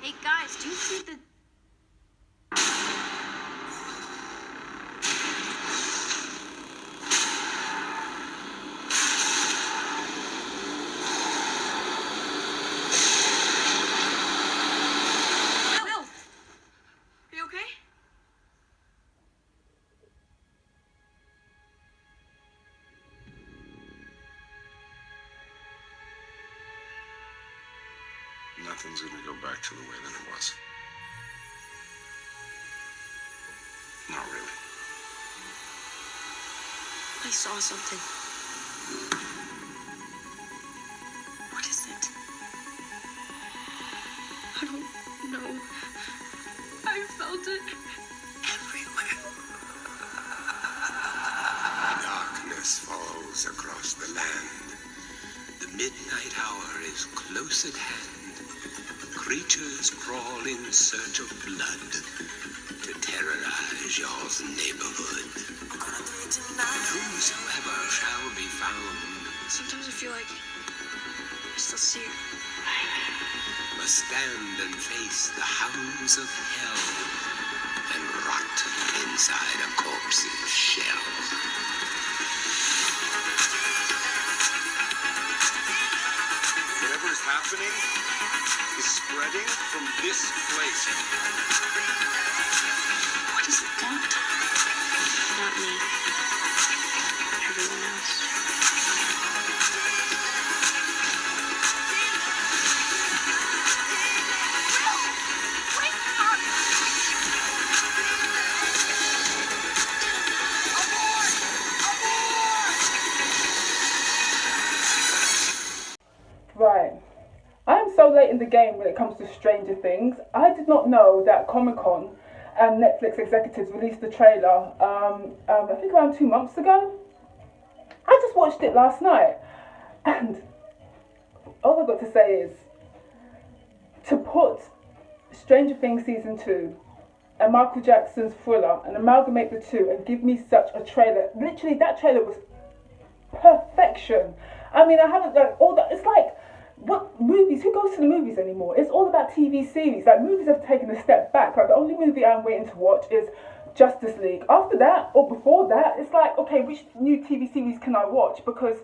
Hey guys, do you see the... Will! Are you okay? Nothing's gonna go back to the way that it was. Not really. I saw something. What is it? I don't know. I felt it everywhere. Darkness falls across the land. The midnight hour is close at hand. Creatures crawl in search of blood to terrorize y'all's neighborhood. And whosoever shall be found Sometimes I feel like I still see her. must stand and face the hounds of hell and rot inside a corpse's shell. Whatever is happening is spreading from this place. What does it want? Not me. Everyone else. Right. I'm so late in the game when it comes to Stranger Things. I did not know that Comic-Con and Netflix executives released the trailer, I think around 2 months ago. I just watched it last night, and all I've got to say is, to put Stranger Things Season 2 and Michael Jackson's Thriller and amalgamate the two and give me such a trailer, literally that trailer was perfection. I mean, I haven't done all that. It's like, what movies? Who goes to the movies anymore? It's all about TV series. Like, movies have taken a step back. Like, the only movie I'm waiting to watch is Justice League. After that, or before that, it's like, okay, which new TV series can I watch? Because,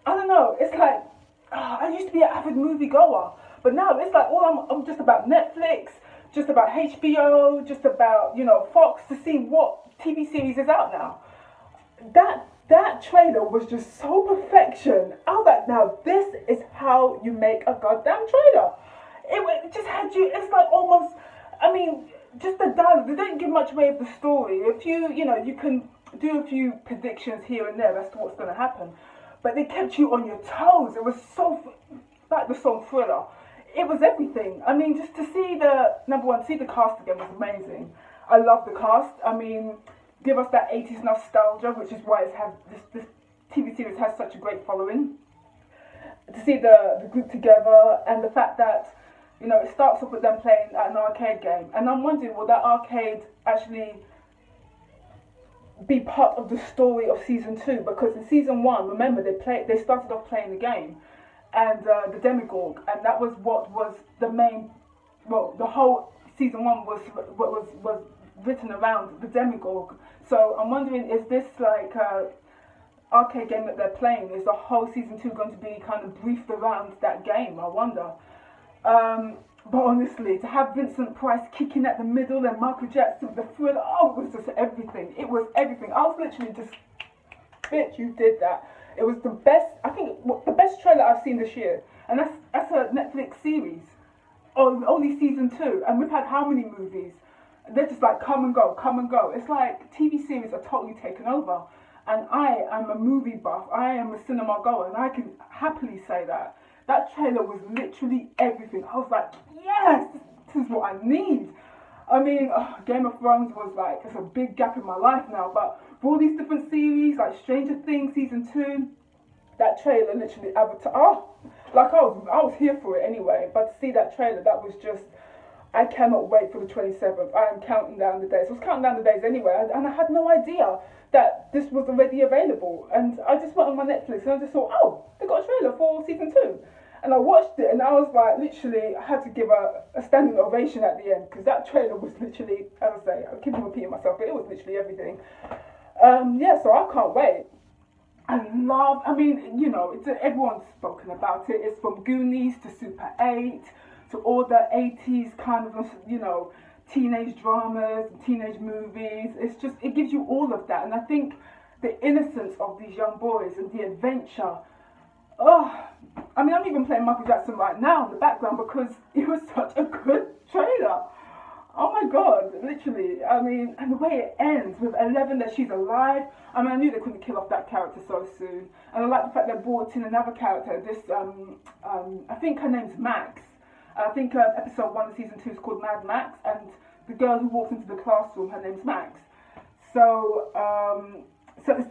I don't know, it's like, I used to be an avid movie goer, but now it's like, I'm just about Netflix, just about HBO, just about, Fox, to see what TV series is out now. That trailer was just so perfection. I was like, now this is how you make a goddamn trailer. It just had you, it's like almost, I mean, just the dialogue. They didn't give much away of the story. If you can do a few predictions here and there as to what's going to happen. But they kept you on your toes. It was so, like the song Thriller. It was everything. I mean, just to see the cast again was amazing. I love the cast. I mean, give us that 80s nostalgia, which is why this TV series has such a great following. To see the group together, and the fact that, it starts off with them playing at an arcade game. And I'm wondering, will that arcade actually be part of the story of season 2? Because in season 1, remember, they started off playing the game, and the Demigorg, and that was what was the main, the whole season 1 was written around the Demigorg. So I'm wondering, is this like arcade game that they're playing? Is the whole season 2 going to be kind of briefed around that game? I wonder. But honestly, to have Vincent Price kicking at the middle and Michael Jackson, the Thriller, it was just everything. It was everything. I was literally just, bitch, you did that. It was the best, I think, the best trailer I've seen this year. And that's a Netflix series. Only season 2. And we've had how many movies? They're just like come and go, come and go. It's like TV series are totally taken over. And I am a movie buff. I am a cinema goer, and I can happily say that. That trailer was literally everything. I was like, yes, this is what I need. I mean, Game of Thrones was like, it's a big gap in my life now. But for all these different series, like Stranger Things Season 2, that trailer literally I was here for it anyway. But to see that trailer, that was just, I cannot wait for the 27th. I am counting down the days. I was counting down the days anyway, and I had no idea that this was already available. And I just went on my Netflix and I just thought, oh, they got a trailer for season 2. And And I watched it and I was like, literally, I had to give a standing ovation at the end because that trailer was literally, as I say, I keep repeating myself, but it was literally everything. Yeah, so I can't wait. I mean, you know, everyone's spoken about it. It's from Goonies to Super 8 to all the 80s kind of, you know, teenage dramas, teenage movies. It's just, it gives you all of that. And I think the innocence of these young boys and the adventure. Oh, I mean, I'm even playing Michael Jackson right now in the background because it was such a good trailer. Oh my God, literally. I mean, and the way it ends with Eleven, that she's alive. I mean, I knew they couldn't kill off that character so soon. And I like the fact they brought in another character. I think her name's Max. I think episode 1 of season 2 is called Mad Max. And the girl who walks into the classroom, her name's Max. So,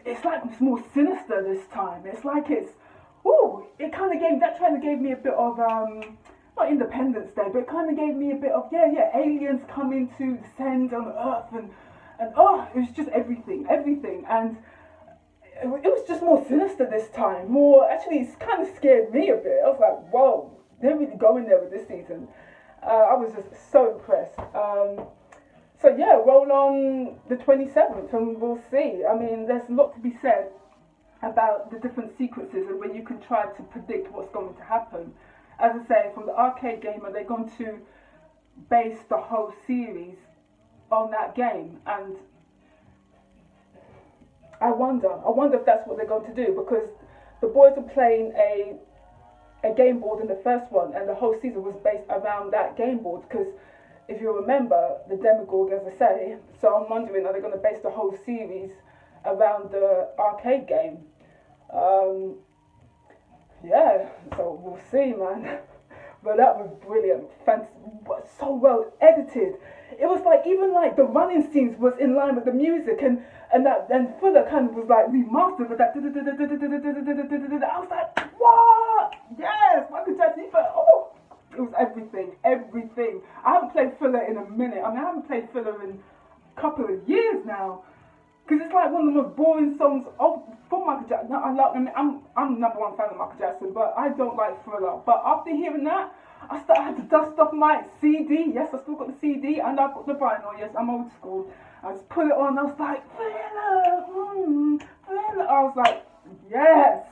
it's like it's more sinister this time. It's like it kind of gave, that trailer gave me a bit of, not Independence Day, but it kind of gave me a bit of, aliens coming to descend on Earth and it was just everything. And it was just more sinister this time. Actually, it's kind of scared me a bit. I was like, whoa, they're really going there with this season. I was just so impressed. So yeah, roll on the 27th and we'll see. I mean, there's a lot to be said about the different sequences and where you can try to predict what's going to happen. As I say, from the arcade game, are they going to base the whole series on that game? And I wonder if that's what they're going to do, because the boys were playing a game board in the first one and the whole season was based around that game board, because if you remember the Demogorg, as I say, so I'm wondering, are they going to base the whole series around the arcade game? Yeah, so we'll see, man. But that was brilliant, so well edited. It was like, even like the running scenes was in line with the music, and Fuller kind of was like remastered with that. I was like, what? Yes, Michael Jackson. It was everything. I haven't played Fuller in a minute. I mean, I haven't played Fuller in a couple of years now. Because it's like one of the most boring songs for Michael Jackson. I'm the number one fan of Michael Jackson, but I don't like Thriller. But after hearing that, I had to dust off my CD. Yes, I still got the CD, and I've got the vinyl. Yes, I'm old school. I just put it on, and I was like, Thriller, Thriller. I was like, yes.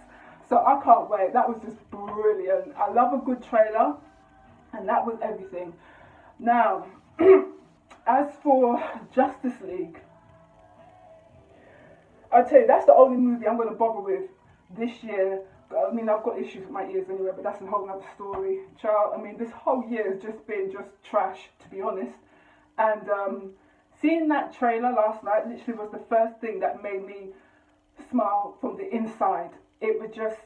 So I can't wait. That was just brilliant. I love a good trailer, and that was everything. Now, as for Justice League, I'll tell you, that's the only movie I'm going to bother with this year. I mean, I've got issues with my ears anyway, but that's a whole other story. Child, I mean, this whole year has just been trash, to be honest. And seeing that trailer last night literally was the first thing that made me smile from the inside. It was just,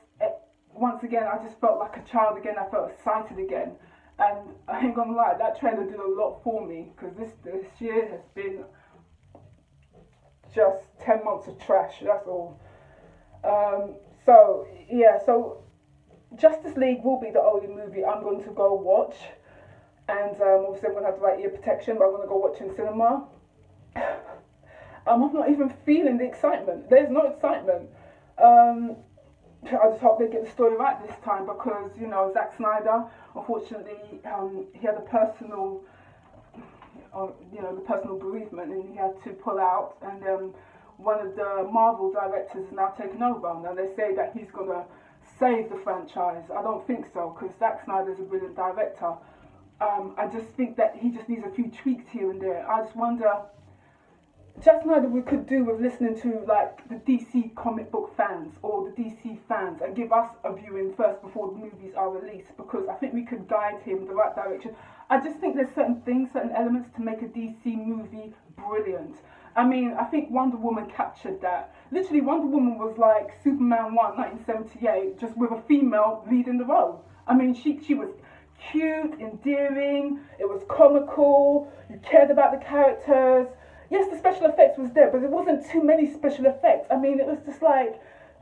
once again, I just felt like a child again. I felt excited again. And I ain't gonna lie, that trailer did a lot for me, because this year has been just 10 months of trash, that's all. So Justice League will be the only movie I'm going to go watch, and obviously I'm going to have to write ear protection, but I'm going to go watch in cinema. I'm not even feeling the excitement. There's no excitement. I just hope they get the story right this time, because, you know, Zack Snyder, unfortunately, he had a personal bereavement, and he had to pull out, and one of the Marvel directors is now taking over. Now they say that he's going to save the franchise. I don't think so, because Zack Snyder's a brilliant director. I just think that he just needs a few tweaks here and there. I just wonder, Zack Snyder, we could do with listening to like the DC comic book fans or the DC fans, and give us a viewing first before the movies are released, because I think we could guide him in the right direction. I just think there's certain elements to make a DC movie brilliant. I mean, I think Wonder Woman captured that. Literally, Wonder Woman was like Superman 1, 1978, just with a female leading the role. I mean, she was cute, endearing, it was comical, you cared about the characters. Yes, the special effects was there, but it wasn't too many special effects. I mean, it was just like,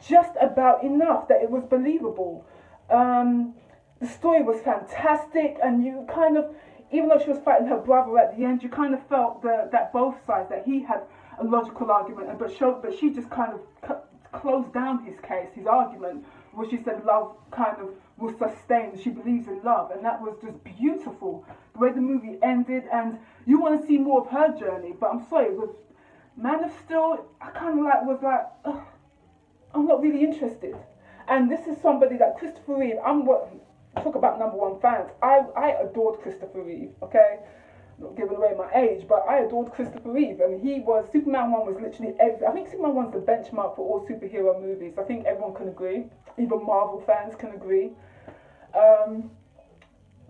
just about enough that it was believable. The story was fantastic, and you kind of, even though she was fighting her brother at the end, you kind of felt that both sides, that he had a logical argument, but she just kind of closed down his argument where she said love kind of will sustain. She believes in love, and that was just beautiful. The way the movie ended, and you want to see more of her journey. But I'm sorry, with Man of Steel, I kind of was like, ugh, I'm not really interested. And this is somebody that Christopher Reeve. Talk about #1 fans. I adored Christopher Reeve. Okay. Not giving away my age, but I adored Christopher Reeve, and Superman 1 was literally I think Superman 1's the benchmark for all superhero movies. I think everyone can agree, even Marvel fans can agree.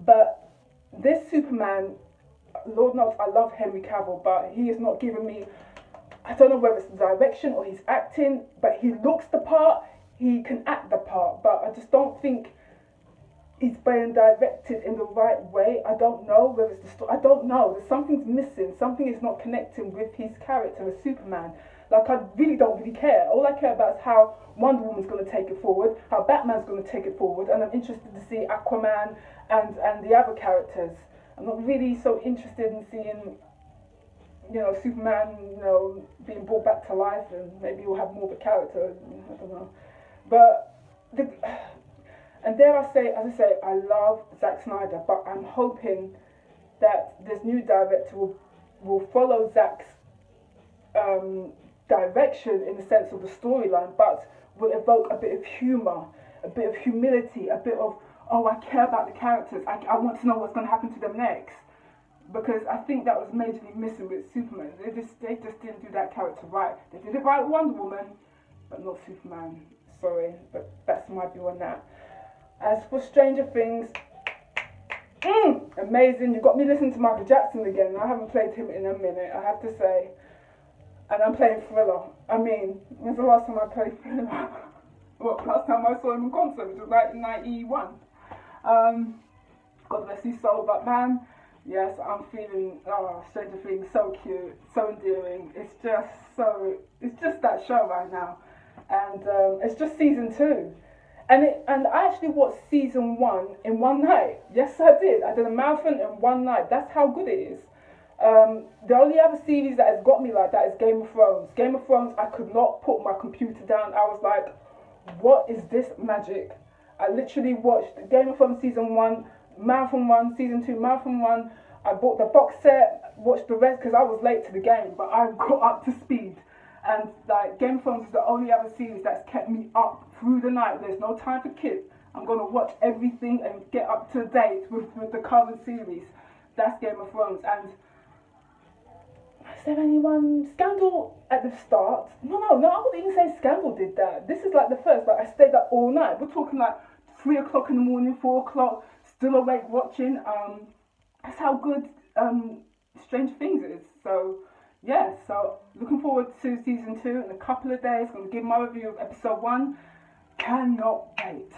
But this Superman, Lord knows I love Henry Cavill, but he is not giving me, I don't know whether it's the direction or he's acting, but he looks the part, he can act the part, but I just don't think he's being directed in the right way. I don't know whether it's the story. I don't know. Something's missing. Something is not connecting with his character as Superman. Like, I really don't really care. All I care about is how Wonder Woman's going to take it forward, how Batman's going to take it forward, and I'm interested to see Aquaman and the other characters. I'm not really so interested in seeing, Superman, being brought back to life, and maybe he'll have more of a character. I don't know. But and dare I say, as I say, I love Zack Snyder, but I'm hoping that this new director will follow Zack's direction in the sense of the storyline, but will evoke a bit of humour, a bit of humility, a bit of, I care about the characters, I want to know what's going to happen to them next. Because I think that was majorly missing with Superman. They just didn't do that character right. They did it right with Wonder Woman, but not Superman. Sorry, but that's my view on that. As for Stranger Things, amazing. You got me listening to Michael Jackson again. I haven't played him in a minute, I have to say. And I'm playing Thriller. I mean, when's the last time I played Thriller? Last time I saw him in concert, which was 1991. God bless his soul, but man, yes, I'm feeling Stranger Things so cute, so endearing. It's just that show right now. And it's just season 2. And I actually watched season 1 in one night. Yes, I did. I did a marathon in one night. That's how good it is. The only other series that has got me like that is Game of Thrones. Game of Thrones, I could not put my computer down. I was like, what is this magic? I literally watched Game of Thrones season 1, marathon 1, season 2, marathon 1. I bought the box set, watched the rest because I was late to the game, but I got up to speed. And Game of Thrones is the only other series that's kept me up through the night. There's no time for kids. I'm going to watch everything and get up to date with the current series. That's Game of Thrones. And is there anyone? Scandal at the start? No, I wouldn't even say Scandal did that. This is the first. I stayed up all night. We're talking 3 o'clock in the morning, 4 o'clock, still awake watching. That's how good Stranger Things is. So yeah, so looking forward to season 2 in a couple of days. I'm going to give my review of episode 1. Cannot wait.